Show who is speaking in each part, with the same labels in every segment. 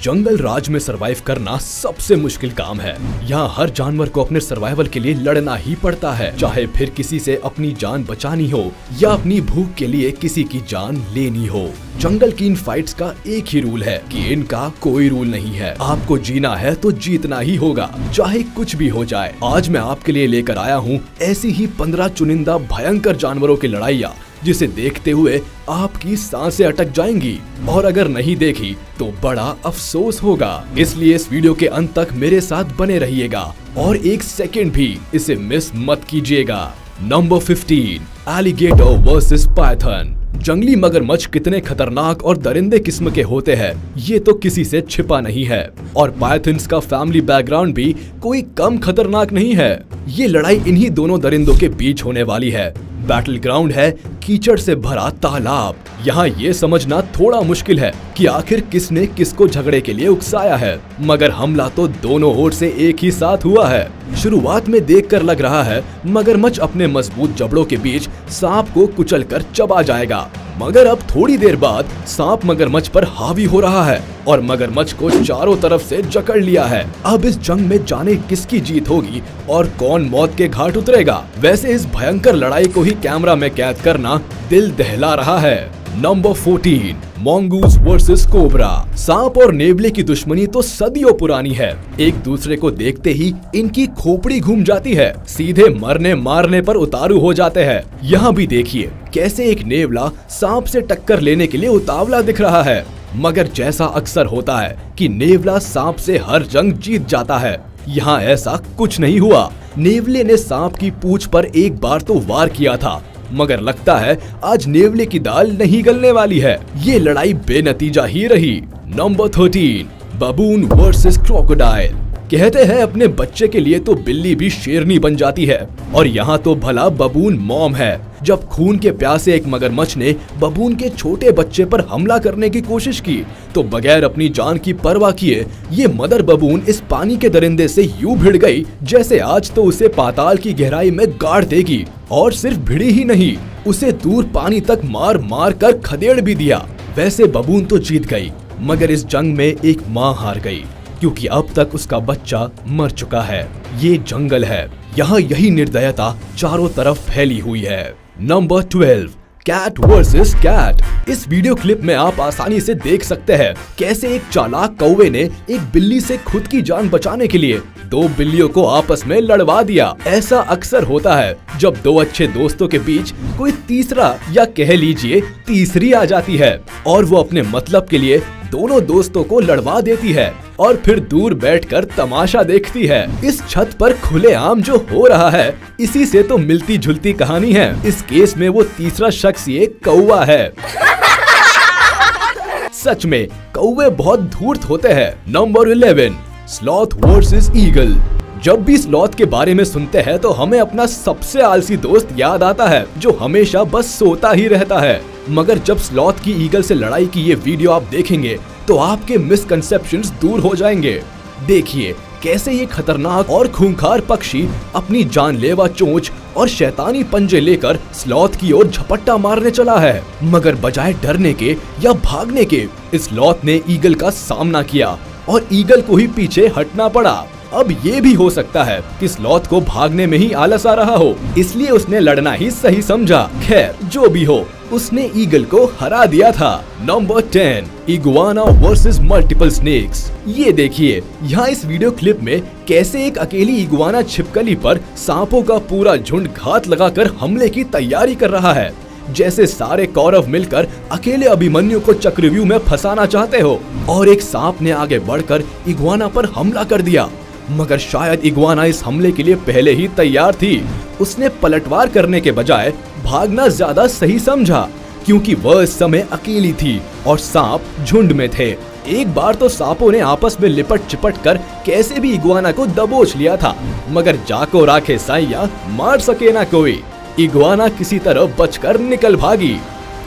Speaker 1: जंगल राज में सरवाइव करना सबसे मुश्किल काम है। यहाँ हर जानवर को अपने सर्वाइवल के लिए लड़ना ही पड़ता है, चाहे फिर किसी से अपनी जान बचानी हो या अपनी भूख के लिए किसी की जान लेनी हो। जंगल की इन फाइट्स का एक ही रूल है कि इनका कोई रूल नहीं है। आपको जीना है तो जीतना ही होगा, चाहे कुछ भी हो जाए। आज मैं आपके लिए लेकर आया हूँ ऐसी ही 15 चुनिंदा भयंकर जानवरों की लड़ाइयाँ, जिसे देखते हुए आपकी सांसें अटक जाएंगी और अगर नहीं देखी तो बड़ा अफसोस होगा। इसलिए इस वीडियो के अंत तक मेरे साथ बने रहिएगा और एक सेकंड भी इसे मिस मत कीजिएगा। Number 15, alligator versus Python. जंगली मगरमच्छ कितने खतरनाक और दरिंदे किस्म के होते हैं ये तो किसी से छिपा नहीं है, और पाइथन्स का फैमिली बैकग्राउंड भी कोई कम खतरनाक नहीं है। ये लड़ाई इन्हीं दोनों दरिंदों के बीच होने वाली है। बैटल ग्राउंड है कीचड़ से भरा तालाब। यहाँ ये समझना थोड़ा मुश्किल है कि आखिर किसने किसको झगड़े के लिए उकसाया है, मगर हमला तो दोनों ओर से एक ही साथ हुआ है। शुरुआत में देखकर लग रहा है मगरमच्छ अपने मजबूत जबड़ों के बीच सांप को कुचलकर चबा जाएगा, मगर अब थोड़ी देर बाद सांप मगरमच्छ पर हावी हो रहा है और मगरमच्छ को चारों तरफ से जकड़ लिया है। अब इस जंग में जाने किसकी जीत होगी और कौन मौत के घाट उतरेगा। वैसे इस भयंकर लड़ाई को ही कैमरा में कैद करना दिल दहला रहा है। Number 14, mongoose versus cobra. सांप और नेवले की दुश्मनी तो सदियों पुरानी है। एक दूसरे को देखते ही इनकी खोपड़ी घूम जाती है, सीधे मरने मारने पर उतारू हो जाते हैं। यहाँ भी देखिए कैसे एक नेवला सांप से टक्कर लेने के लिए उतावला दिख रहा है, मगर जैसा अक्सर होता है कि नेवला सांप से हर जंग जीत जाता है, यहाँ ऐसा कुछ नहीं हुआ। नेवले ने सांप की पूंछ पर एक बार तो वार किया था, मगर लगता है आज नेवले की दाल नहीं गलने वाली है। ये लड़ाई बेनतीजा ही रही। Number 13, बबून versus crocodile. कहते हैं अपने बच्चे के लिए तो बिल्ली भी शेरनी बन जाती है, और यहाँ तो भला बबून मॉम है। जब खून के प्यासे एक मगरमच्छ ने बबून के छोटे बच्चे पर हमला करने की कोशिश की तो बगैर अपनी जान की परवाह किए ये मदर बबून इस पानी के दरिंदे से यूं भिड़ गई जैसे आज तो उसे पाताल की गहराई में गाड़ देगी। और सिर्फ भिड़ी ही नहीं, उसे दूर पानी तक मार मार कर खदेड़ भी दिया। वैसे बबून तो जीत गई, मगर इस जंग में एक माँ हार गई, क्योंकि अब तक उसका बच्चा मर चुका है। ये जंगल है, यहाँ यही निर्दयता चारों तरफ फैली हुई है। Number 12, cat versus cat. इस वीडियो क्लिप में आप आसानी से देख सकते हैं कैसे एक चालाक कौवे ने एक बिल्ली से खुद की जान बचाने के लिए 2 बिल्लियों को आपस में लड़वा दिया। ऐसा अक्सर होता है जब 2 अच्छे दोस्तों के बीच कोई तीसरा या कह लीजिए तीसरी आ जाती है और वो अपने मतलब के लिए दोनों दोस्तों को लड़वा देती है और फिर दूर बैठकर तमाशा देखती है। इस छत पर खुलेआम जो हो रहा है इसी से तो मिलती जुलती कहानी है। इस केस में वो तीसरा शख्स ये कौवा है। सच में कौवे बहुत धूर्त होते हैं। Number 11, sloth versus eagle. जब भी स्लॉथ के बारे में सुनते हैं तो हमें अपना सबसे आलसी दोस्त याद आता है जो हमेशा बस सोता ही रहता है, मगर जब स्लॉथ की ईगल से लड़ाई की ये वीडियो आप देखेंगे तो आपके मिसकंसेप्शंस दूर हो जाएंगे। देखिए कैसे ये खतरनाक और खूंखार पक्षी अपनी जानलेवा चोंच और शैतानी पंजे लेकर स्लॉथ की ओर झपट्टा मारने चला है, मगर बजाय डरने के या भागने के स्लॉथ ने ईगल का सामना किया और ईगल को ही पीछे हटना पड़ा। अब ये भी हो सकता है कि स्लॉथ को भागने में ही आलस आ रहा हो, इसलिए उसने लड़ना ही सही समझा। खैर जो भी हो, उसने ईगल को हरा दिया था। Number 10, iguana versus multiple snakes. ये देखिए यहाँ इस वीडियो क्लिप में कैसे एक अकेली इगुआना छिपकली पर सांपों का पूरा झुंड घात लगाकर हमले की तैयारी कर रहा है, जैसे सारे कौरव मिलकर अकेले अभिमन्यु को चक्रव्यूह में फंसाना चाहते हो। और एक सांप ने आगे बढ़कर इगुआना पर हमला कर दिया, मगर शायद इगुआना इस हमले के लिए पहले ही तैयार थी। उसने पलटवार करने के बजाय भागना ज्यादा सही समझा, क्योंकि वह इस समय अकेली थी और सांप झुंड में थे। एक बार तो सांपों ने आपस में लिपट चिपट कर कैसे भी इगुआना को दबोच लिया था, मगर जाको राखे साइया मार सके ना कोई। इगुआना किसी तरह बचकर निकल भागी।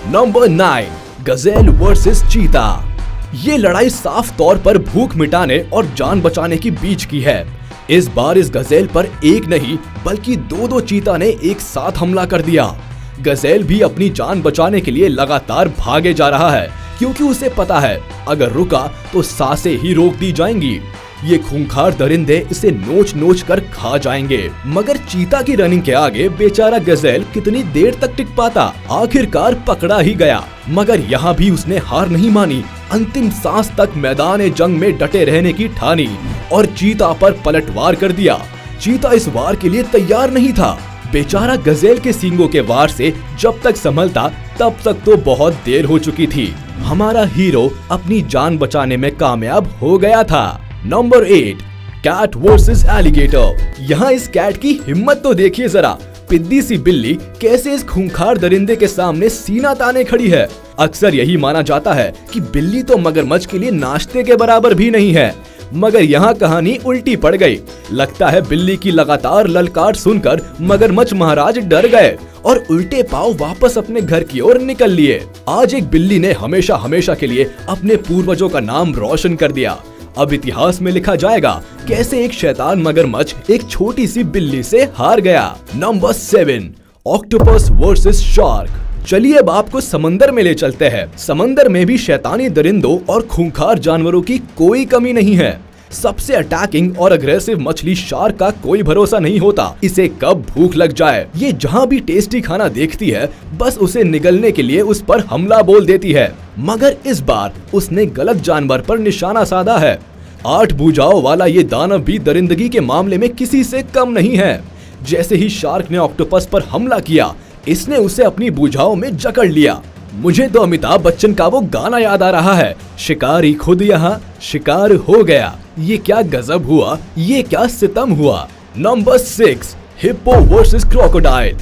Speaker 1: नंबर 9, गजेल वर्सेस चीता। ये लड़ाई साफ तौर पर भूख मिटाने और जान बचाने की बीच की है। इस बार इस गजेल पर एक नहीं बल्कि 2 चीता ने एक साथ हमला कर दिया। गजेल भी अपनी जान बचाने के लिए लगातार भागे जा रहा है, क्योंकि उसे पता है अगर रुका तो सांसें ही रोक दी जाएंगी। ये खूंखार दरिंदे इसे नोच नोच कर खा जाएंगे। मगर चीता की रनिंग के आगे बेचारा गजेल कितनी देर तक टिक पाता। आखिरकार पकड़ा ही गया, मगर यहाँ भी उसने हार नहीं मानी। अंतिम सांस तक मैदान जंग में डटे रहने की ठानी और चीता पर पलटवार कर दिया। चीता इस वार के लिए तैयार नहीं था। बेचारा गजेल के सींगों के वार से जब तक संभलता तब तक तो बहुत देर हो चुकी थी। हमारा हीरो अपनी जान बचाने में कामयाब हो गया था। Number 8, cat versus alligator. यहाँ इस कैट की हिम्मत तो देखिए जरा। पिद्दी सी बिल्ली कैसे इस खूंखार दरिंदे के सामने सीना ताने खड़ी है। अक्सर यही माना जाता है कि बिल्ली तो मगरमच्छ के लिए नाश्ते के बराबर भी नहीं है, मगर यहाँ कहानी उल्टी पड़ गई। लगता है बिल्ली की लगातार ललकार सुनकर मगरमच्छ महाराज डर गए और उल्टे पांव वापस अपने घर की ओर निकल लिए। आज एक बिल्ली ने हमेशा हमेशा के लिए अपने पूर्वजों का नाम रोशन कर दिया। अब इतिहास में लिखा जाएगा कैसे एक शैतान मगरमच्छ एक छोटी सी बिल्ली से हार गया। Number 7, octopus versus shark. चलिए अब आपको समंदर में ले चलते हैं। समंदर में भी शैतानी दरिंदों और खूंखार जानवरों की कोई कमी नहीं है। सबसे अटैकिंग और अग्रेसिव मछली शार्क का कोई भरोसा नहीं होता, इसे कब भूख लग जाए। ये जहाँ भी टेस्टी खाना देखती है बस उसे निगलने के लिए उस पर हमला बोल देती है। मगर इस बार उसने गलत जानवर पर निशाना साधा है। 8 भुजाओं वाला ये दानव भी दरिंदगी के मामले में किसी से कम नहीं है। जैसे ही शार्क ने ऑक्टोपस पर हमला किया, इसने उसे अपनी भुजाओं में जकड़ लिया। मुझे तो अमिताभ बच्चन का वो गाना याद आ रहा है, शिकारी खुद यहाँ शिकार हो गया। ये क्या गजब हुआ, ये क्या सितम हुआ। Number 6, hippo versus crocodile.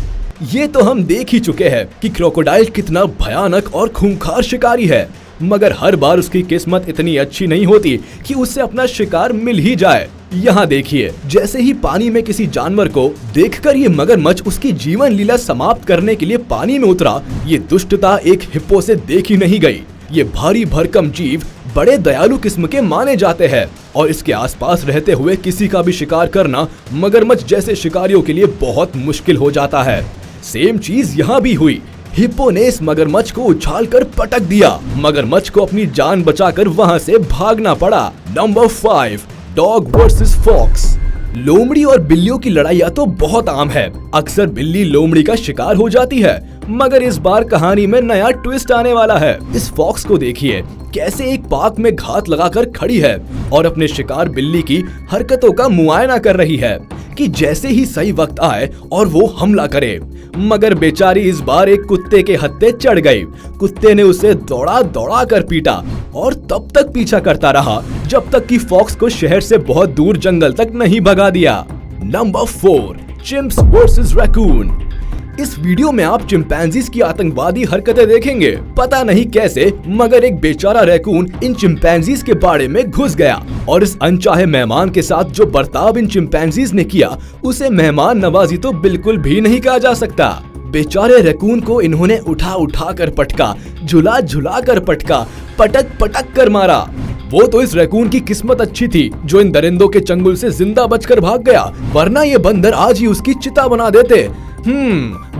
Speaker 1: ये तो हम देख ही चुके हैं कि क्रोकोडाइल कितना भयानक और खूंखार शिकारी है, मगर हर बार उसकी किस्मत इतनी अच्छी नहीं होती कि उससे अपना शिकार मिल ही जाए। यहाँ देखिए, जैसे ही पानी में किसी जानवर को देखकर ये मगरमच्छ उसकी जीवन लीला समाप्त करने के लिए पानी में उतरा। ये दुष्टता एक हिप्पो से देखी नहीं गई। ये भारी भरकम जीव बड़े दयालु किस्म के माने जाते हैं और इसके आसपास रहते हुए किसी का भी शिकार करना मगरमच्छ जैसे शिकारियों के लिए बहुत मुश्किल हो जाता है। सेम चीज यहाँ भी हुई। हिप्पो ने इस मगरमच्छ को उछालकर पटक दिया। मगरमच्छ को अपनी जान बचाकर वहाँ से भागना पड़ा। Number 5, dog versus fox. लोमड़ी और बिल्लियों की लड़ाइयाँ तो बहुत आम है। अक्सर बिल्ली लोमड़ी का शिकार हो जाती है, मगर इस बार कहानी में नया ट्विस्ट आने वाला है। इस फॉक्स को देखिए कैसे एक पार्क में घात लगाकर खड़ी है और अपने शिकार बिल्ली की हरकतों का मुआयना कर रही है कि जैसे ही सही वक्त आए और वो हमला करे। मगर बेचारी इस बार एक कुत्ते के हत्थे चढ़ गई। कुत्ते ने उसे दौड़ा दौड़ा कर पीटा और तब तक पीछा करता रहा जब तक कि फॉक्स को शहर से बहुत दूर जंगल तक नहीं भगा दिया। Number 4, chimps versus raccoon. इस वीडियो में आप चिंपैंजीज की आतंकवादी हरकतें देखेंगे। पता नहीं कैसे, मगर एक बेचारा रैकून इन चिंपैंजीज के बाड़े में घुस गया और इस अनचाहे मेहमान के साथ जो बर्ताव इन चिंपैंजीज ने किया उसे मेहमान नवाजी तो बिल्कुल भी नहीं कहा जा सकता। बेचारे रैकून को इन्होंने उठा उठा कर पटका, झुला झुला कर पटका, पटक पटक कर मारा। वो तो इस रैकून की किस्मत अच्छी थी जो इन दरिंदों के चंगुल से जिंदा बचकर भाग गया, वरना ये बंदर आज ही उसकी चिता बना देते।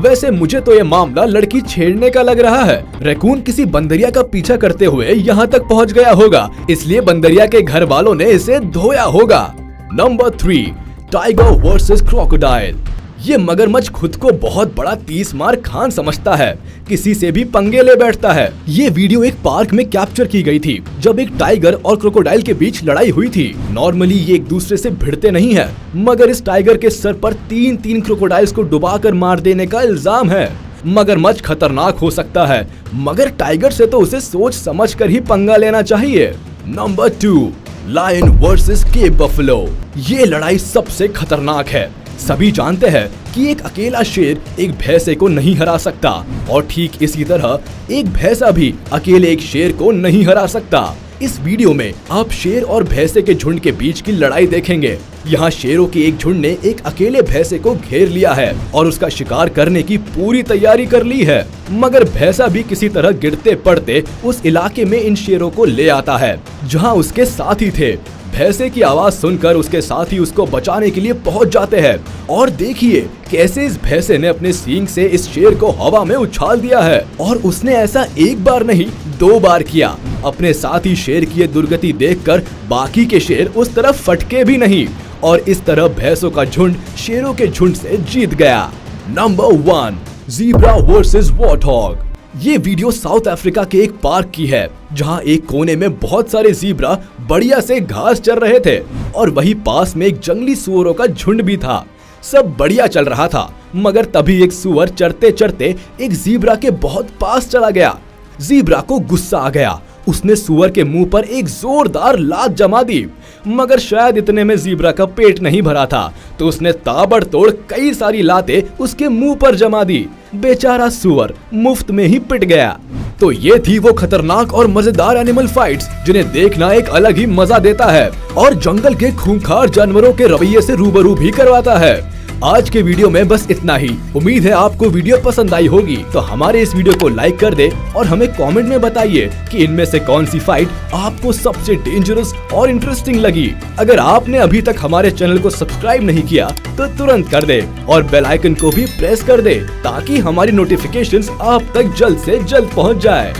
Speaker 1: वैसे मुझे तो ये मामला लड़की छेड़ने का लग रहा है। रैकून किसी बंदरिया का पीछा करते हुए यहाँ तक पहुँच गया होगा, इसलिए बंदरिया के घर वालों ने इसे धोया होगा। Number 3, tiger versus crocodile. ये मगरमच्छ खुद को बहुत बड़ा 30 मार खान समझता है, किसी से भी पंगे ले बैठता है। ये वीडियो एक पार्क में कैप्चर की गई थी जब एक टाइगर और क्रोकोडाइल के बीच लड़ाई हुई थी। नॉर्मली ये एक दूसरे से भिड़ते नहीं है, मगर इस टाइगर के सर पर 3 क्रोकोडाइल्स को डुबाकर मार देने का इल्जाम है। मगरमच्छ खतरनाक हो सकता है, मगर टाइगर से तो उसे सोच समझ कर ही पंगा लेना चाहिए। Number 2, lion versus Cape buffalo. ये लड़ाई सबसे खतरनाक है। सभी जानते हैं कि एक अकेला शेर एक भैंसे को नहीं हरा सकता और ठीक इसी तरह एक भैंसा भी अकेले एक शेर को नहीं हरा सकता। इस वीडियो में आप शेर और भैंसे के झुंड के बीच की लड़ाई देखेंगे। यहाँ शेरों के एक झुंड ने एक अकेले भैंसे को घेर लिया है और उसका शिकार करने की पूरी तैयारी कर ली है, मगर भैंसा भी किसी तरह गिरते पड़ते उस इलाके में इन शेरों को ले आता है जहाँ उसके साथी थे। भैंसे की आवाज सुनकर उसके साथी उसको बचाने के लिए पहुंच जाते हैं और देखिए कैसे इस भैंसे ने अपने सींग से इस शेर को हवा में उछाल दिया है और उसने ऐसा एक बार नहीं 2 बार किया। अपने साथी शेर की ये दुर्गति देखकर बाकी के शेर उस तरफ फटके भी नहीं और इस तरह भैंसों का झुंड शेरों के झुंड से जीत गया। Number 1, zebra versus warthog. ये वीडियो साउथ अफ्रीका के एक पार्क की है जहां एक कोने में बहुत सारे ज़ीब्रा बढ़िया से घास चर रहे थे और वही पास में एक जंगली सुअरों का झुंड भी था। सब बढ़िया चल रहा था मगर तभी एक सुअर चरते चरते एक ज़ीब्रा के बहुत पास चला गया। ज़ीब्रा को गुस्सा आ गया। उसने सुअर के मुंह पर एक जोरदार लात जमा दी मगर शायद इतने में ज़ीब्रा का पेट नहीं भरा था तो उसने ताबड़तोड़ कई सारी लातें उसके मुंह पर जमा दी। बेचारा सुअर मुफ्त में ही पिट गया। तो ये थी वो खतरनाक और मजेदार एनिमल फाइट्स जिन्हें देखना एक अलग ही मजा देता है और जंगल के खूंखार जानवरों के रवैये से रूबरू भी करवाता है। आज के वीडियो में बस इतना ही। उम्मीद है आपको वीडियो पसंद आई होगी तो हमारे इस वीडियो को लाइक कर दे और हमें कमेंट में बताइए कि इनमें से कौन सी फाइट आपको सबसे डेंजरस और इंटरेस्टिंग लगी। अगर आपने अभी तक हमारे चैनल को सब्सक्राइब नहीं किया तो तुरंत कर दे और बेल आइकन को भी प्रेस कर दे ताकि हमारी नोटिफिकेशंस आप तक जल्द से जल्द पहुंच जाए।